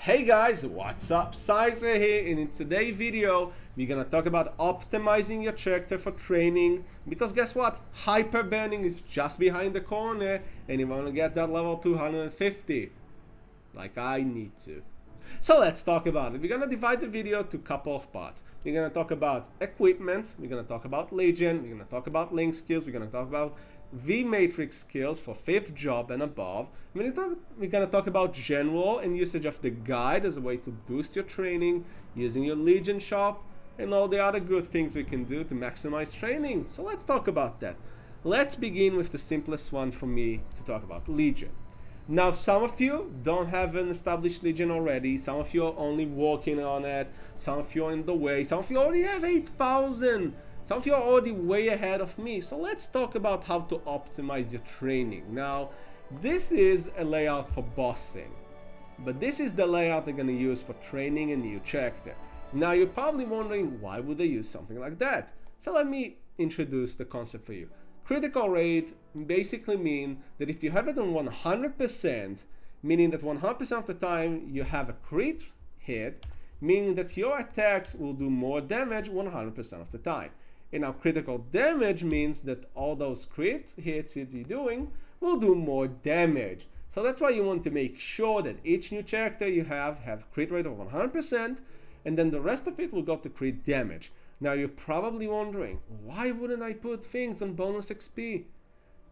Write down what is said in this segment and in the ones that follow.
Hey guys, what's up? Sizer here, and in today's video we're gonna talk about optimizing your character for training, because guess what? Hyper burning is just behind the corner and you wanna get that level 250 like I need to. So let's talk about it. We're gonna divide the video to a couple of parts. We're gonna talk about equipment, we're gonna talk about Legion, we're gonna talk about link skills, we're gonna talk about V-matrix skills for 5th job and above. We're gonna talk about general and usage of the guide as a way to boost your training, using your Legion shop, and all the other good things we can do to maximize training. So let's talk about that. Let's begin with the simplest one for me to talk about, Legion. Now, some of you don't have an established Legion already, some of you are only working on it, some of you are in the way, some of you already have 8,000. Some of you are already way ahead of me, so let's talk about how to optimize your training. Now, this is a layout for bossing, but this is the layout they're going to use for training a new character. Now, you're probably wondering, why would they use something like that? So let me introduce the concept for you. Critical rate basically means that if you have it on 100%, meaning that 100% of the time you have a crit hit, meaning that your attacks will do more damage 100% of the time. And now critical damage means that all those crit hits that you're doing will do more damage. So that's why you want to make sure that each new character you have crit rate of 100%, and then the rest of it will go to crit damage. Now you're probably wondering, why wouldn't I put things on bonus XP?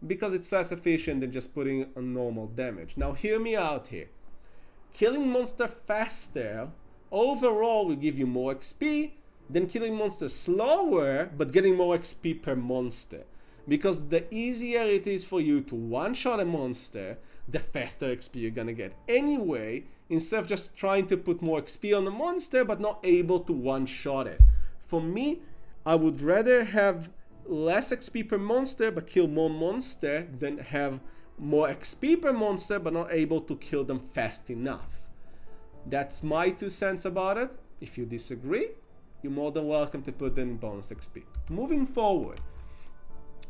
Because it's less efficient than just putting on normal damage. Now hear me out here. Killing monster faster overall will give you more XP than killing monsters slower but getting more XP per monster. Because the easier it is for you to one-shot a monster, the faster XP you're gonna get anyway, instead of just trying to put more XP on the monster but not able to one-shot it. For me, I would rather have less XP per monster but kill more monster than have more XP per monster but not able to kill them fast enough. That's my 2 cents about it. If you disagree, you're more than welcome to put in bonus XP. Moving forward.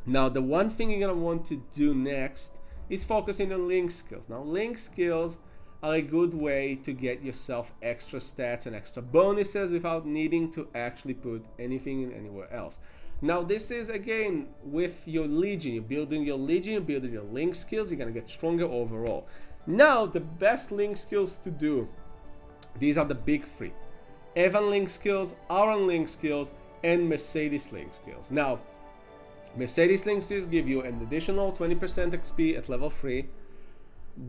Now, the one thing you're going to want to do next is focusing on link skills. Now, link skills are a good way to get yourself extra stats and extra bonuses without needing to actually put anything in anywhere else. Now, this is, again, with your Legion. You're building your Legion, you're building your link skills, you're going to get stronger overall. Now, the best link skills to do, these are the big 3. Evan link skills, Aaron link skills, and Mercedes link skills. Now, Mercedes link skills give you an additional 20% XP at level 3.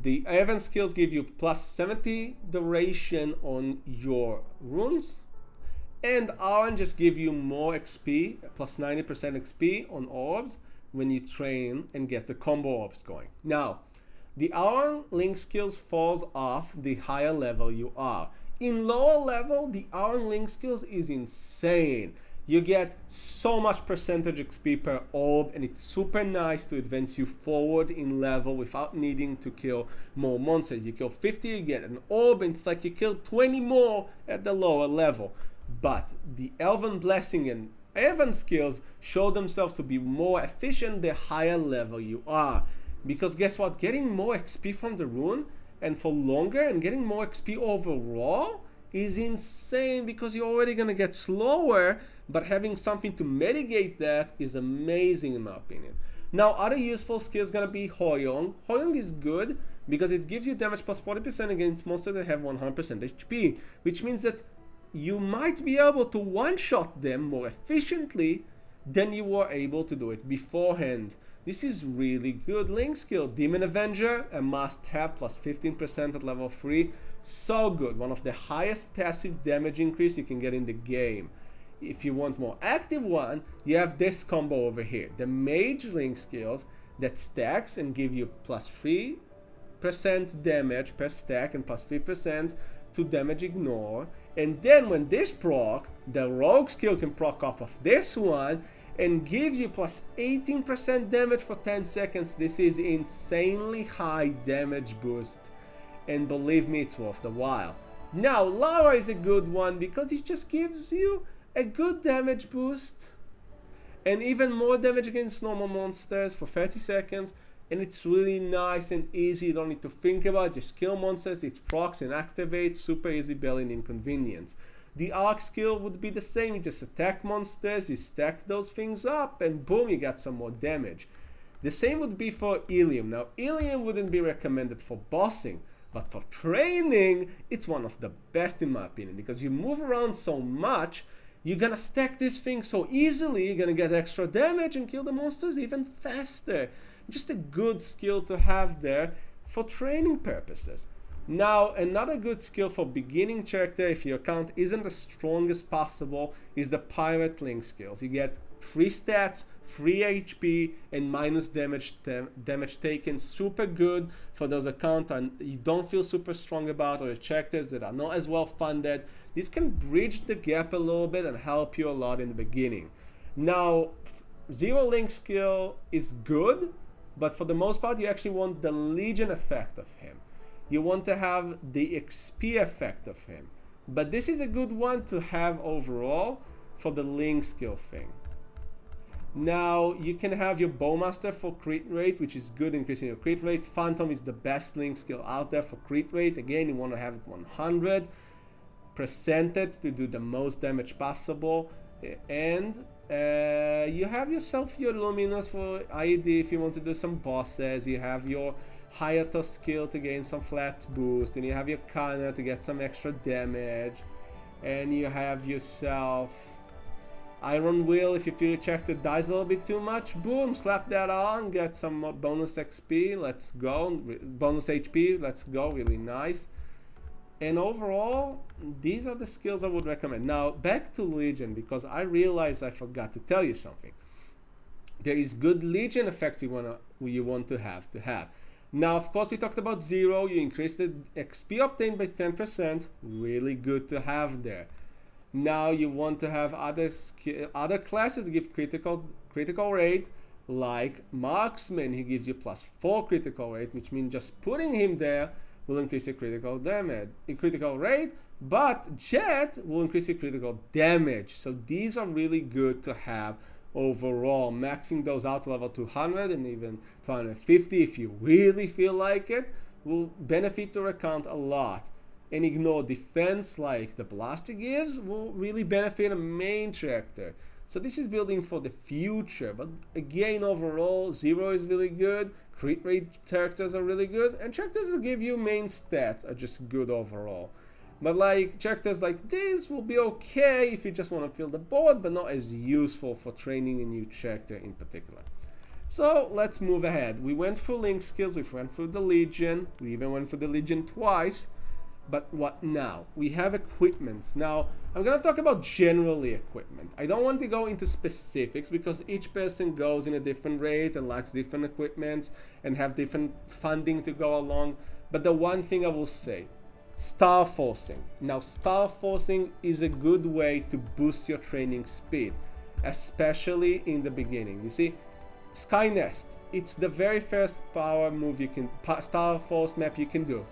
The Evan skills give you plus 70 duration on your runes. And Aaron just give you more XP, plus 90% XP on orbs when you train and get the combo orbs going. Now, the Aaron link skills falls off the higher level you are. In lower level, the Aaron link skills is insane. You get so much percentage XP per orb, and it's super nice to advance you forward in level without needing to kill more monsters. You kill 50, you get an orb, and it's like you kill 20 more at the lower level. But the Elven Blessing and Evan skills show themselves to be more efficient the higher level you are. Because guess what? Getting more XP from the rune and for longer and getting more XP overall is insane, because you're already going to get slower, but having something to mitigate that is amazing in my opinion. Now, other useful skills going to be Hoyong. Hoyong is good because it gives you damage plus 40% against monsters that have 100% HP, which means that you might be able to one-shot them more efficiently than you were able to do it beforehand. This is really good link skill. Demon Avenger, a must-have, plus 15% at level 3. So good. One of the highest passive damage increase you can get in the game. If you want more active one, you have this combo over here. The Mage link skills that stacks and give you plus 3% damage per stack and plus 3% to damage ignore. And then when this proc, the Rogue skill can proc off of this one and give you plus 18% damage for 10 seconds. This is insanely high damage boost, and believe me, it's worth the while. Now, Lara is a good one because it just gives you a good damage boost and even more damage against normal monsters for 30 seconds, and it's really nice and easy. You don't need to think about it, just kill monsters, it's procs and activate, super easy building inconvenience. The arc skill would be the same, you just attack monsters, you stack those things up, and boom, you got some more damage. The same would be for Ilium. Now, Ilium wouldn't be recommended for bossing, but for training, it's one of the best in my opinion, because you move around so much, you're gonna stack this thing so easily, you're gonna get extra damage and kill the monsters even faster. Just a good skill to have there for training purposes. Now, another good skill for beginning character, if your account isn't as strong as possible, is the Pirate Link skills. You get free stats, free HP, and minus damage taken. Super good for those accounts and you don't feel super strong about, or characters that are not as well funded. This can bridge the gap a little bit and help you a lot in the beginning. Now, Zero Link skill is good, but for the most part, you actually want the Legion effect of him. You want to have the XP effect of him. But this is a good one to have overall for the Link skill thing. Now, you can have your Bowmaster for crit rate, which is good, increasing your crit rate. Phantom is the best Link skill out there for crit rate. Again, you want to have it 100% to do the most damage possible. And you have yourself your Luminous for IED if you want to do some bosses. You have your Hayato skill to gain some flat boost, and you have your Kana to get some extra damage, and you have yourself Iron Will if you feel your character dies a little bit too much. Boom, slap that on, get some more bonus XP, let's go, bonus HP, let's go, really nice. And overall, these are the skills I would recommend. Now, back to Legion, because I realized I forgot to tell you something. There is good Legion effects you want to have. Now, of course, we talked about Zero. You increase the XP obtained by 10%. Really good to have there. Now, you want to have other classes give critical rate, like Marksman. He gives you +4 critical rate, which means just putting him there will increase your critical rate, but Jet will increase your critical damage. So these are really good to have overall. Maxing those out to level 200 and even 250 if you really feel like it will benefit your account a lot. And ignore defense like the Blaster gives will really benefit a main character. So this is building for the future, but again, overall, Zero is really good, crit rate characters are really good, and characters that give you main stats are just good overall. But like characters like this will be okay if you just want to fill the board, but not as useful for training a new character in particular. So let's move ahead. We went through Link skills, we went through the Legion, we even went through the Legion twice. But what now? We have equipments. Now, I'm going to talk about generally equipment. I don't want to go into specifics because each person goes in a different rate and likes different equipments and have different funding to go along. But the one thing I will say, Star Forcing. Now, Star Forcing is a good way to boost your training speed, especially in the beginning. You see, Sky Nest, it's the very first power move you can, Star Force map you can do.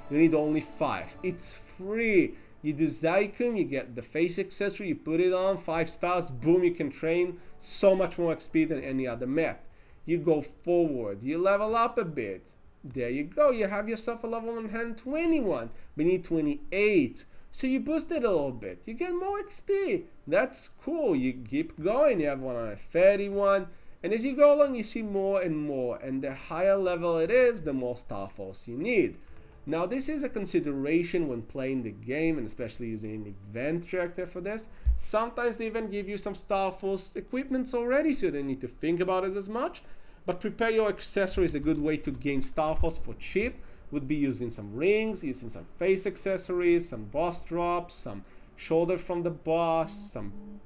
You need only 5. It's free. You do Zyklon, you get the face accessory, you put it on, 5 stars, boom, you can train so much more XP than any other map. You go forward, you level up a bit. There you go, you have yourself a level 121, but you need 28. So you boost it a little bit, you get more XP. That's cool, you keep going, you have 131. And as you go along, you see more and more, and the higher level it is, the more Star Force you need. Now, this is a consideration when playing the game, and especially using an event character for this. Sometimes they even give you some Star Force equipments already, so you don't need to think about it as much. But prepare your accessories. A good way to gain Star Force for cheap would be using some rings, using some face accessories, some boss drops, some shoulder from the boss,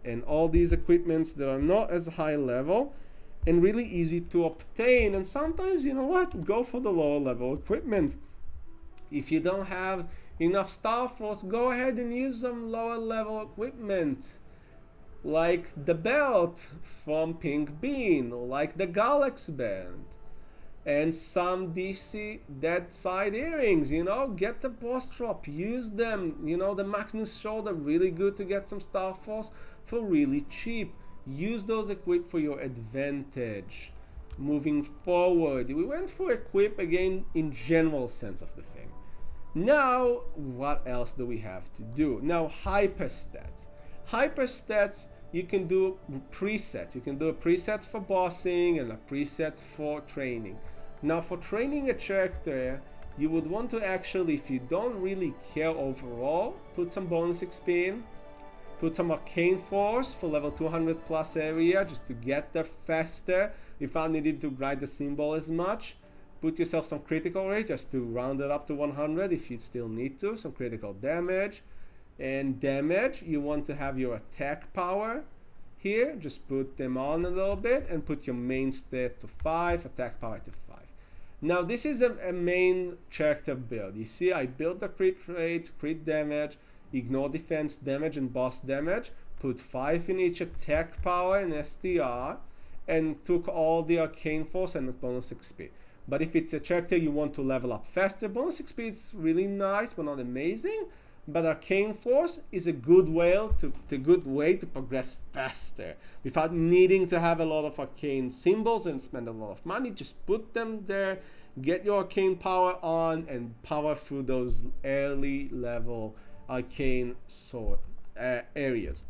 and all these equipments that are not as high level and really easy to obtain. And sometimes, you know what, go for the lower level equipment. If you don't have enough Star Force, go ahead and use some lower level equipment, like the belt from Pink Bean, like the Galax Band, and some DC Dead Side earrings. You know, get the boss drop, use them. You know, the Magnus Shoulder, really good to get some Star Force for really cheap. Use those equip for your advantage. Moving forward, we went for equip again in general sense of the thing. Now, what else do we have to do? Now, hyperstats. Hyperstats, you can do presets. You can do a preset for bossing and a preset for training. Now, for training a character, you would want to actually, if you don't really care overall, put some bonus XP in. Put some arcane force for level 200 plus area just to get there faster without needing to grind the symbol as much. Put yourself some critical rate just to round it up to 100 if you still need to. Some critical damage. And damage, you want to have your attack power here. Just put them on a little bit and put your main stat to 5, attack power to 5. Now this is a main character build. You see, I built the crit rate, crit damage, ignore defense damage and boss damage, put 5 in each attack power and STR, and took all the arcane force and bonus XP. But if it's a character you want to level up faster, bonus XP is really nice but not amazing. But arcane force is a good way to progress faster without needing to have a lot of arcane symbols and spend a lot of money. Just put them there, get your arcane power on, and power through those early level arcane sword areas.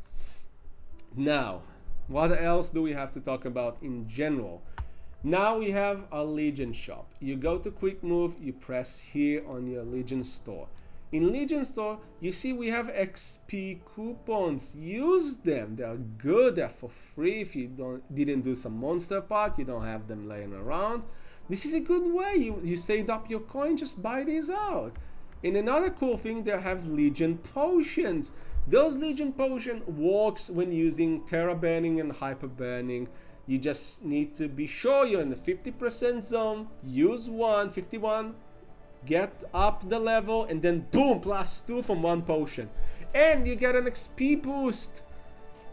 Now, what else do we have to talk about in general? Now we have our Legion shop. You go to quick move, you press here on your Legion store. In Legion store, you see we have XP coupons. Use them. They are good. They're for free. If you didn't do some monster pack, you don't have them laying around. This is a good way. You saved up your coin, just buy these out. And another cool thing, they have Legion potions. Those Legion potion works when using Terra Burning and Hyper Burning. You just need to be sure you're in the 50% zone. Use 51. Get up the level and then boom, +2 from one potion. And you get an XP boost.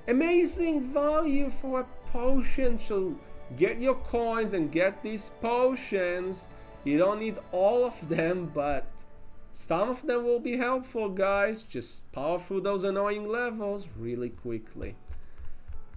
Amazing value for a potion. So get your coins and get these potions. You don't need all of them, but some of them will be helpful, guys. Just power through those annoying levels really quickly.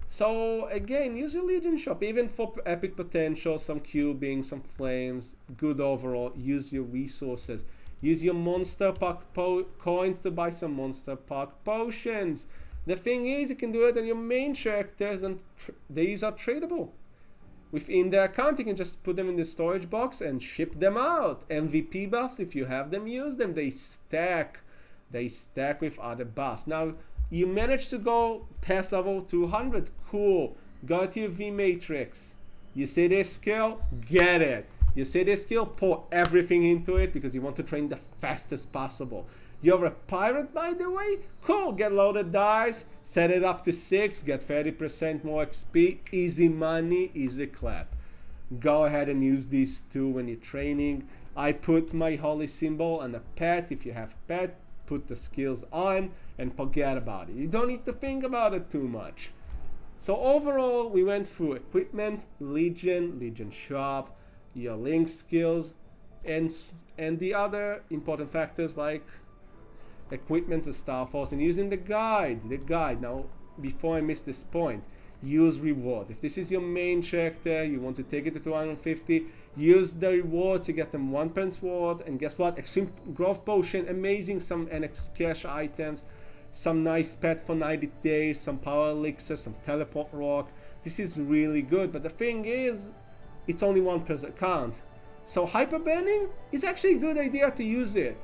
So again, use your Legion shop, even for epic potential, some cubing, some flames, good overall. Use your resources. Use your monster pack coins to buy some monster pack potions. The thing is, you can do it on your main characters, and these are tradable. Within the account, you can just put them in the storage box and ship them out. MVP buffs, if you have them, use them. They stack with other buffs. Now, you managed to go past level 200, cool. Go to your V matrix. You see this skill, get it. You see this skill, pour everything into it because you want to train the fastest possible. You're a pirate, by the way, cool. Get loaded dice, set it up to 6, get 30% more XP, easy money, easy clap. Go ahead and use these two when you're training. I put my holy symbol on a pet. If you have pet, put the skills on and forget about it. You don't need to think about it too much. So overall, we went through equipment, Legion shop, your link skills, and the other important factors like equipment and Star Force, and using the guide. Now, before I miss this point, use reward. If this is your main character, you want to take it to 250, use the reward to get them 1 sword, and guess what? Extreme growth potion, amazing, some NX cash items, some nice pet for 90 days, some power elixir, some teleport rock. This is really good, but the thing is, it's only 1 per account. So hyper banning is actually a good idea to use it.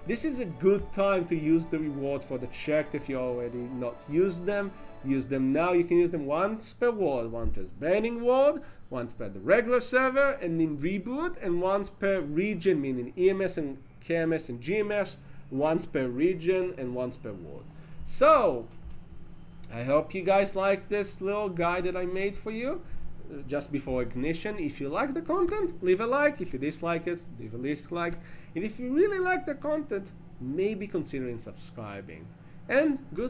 This is a good time to use the rewards for the check. If you already not used them, use them now. You can use them once per world, once per banning world, once per the regular server, and in reboot, and once per region, meaning EMS and KMS and GMS, once per region and once per world. So, I hope you guys like this little guide that I made for you just before ignition. If you like the content, leave a like. If you dislike it, leave a dislike. And if you really like the content, maybe considering subscribing. And good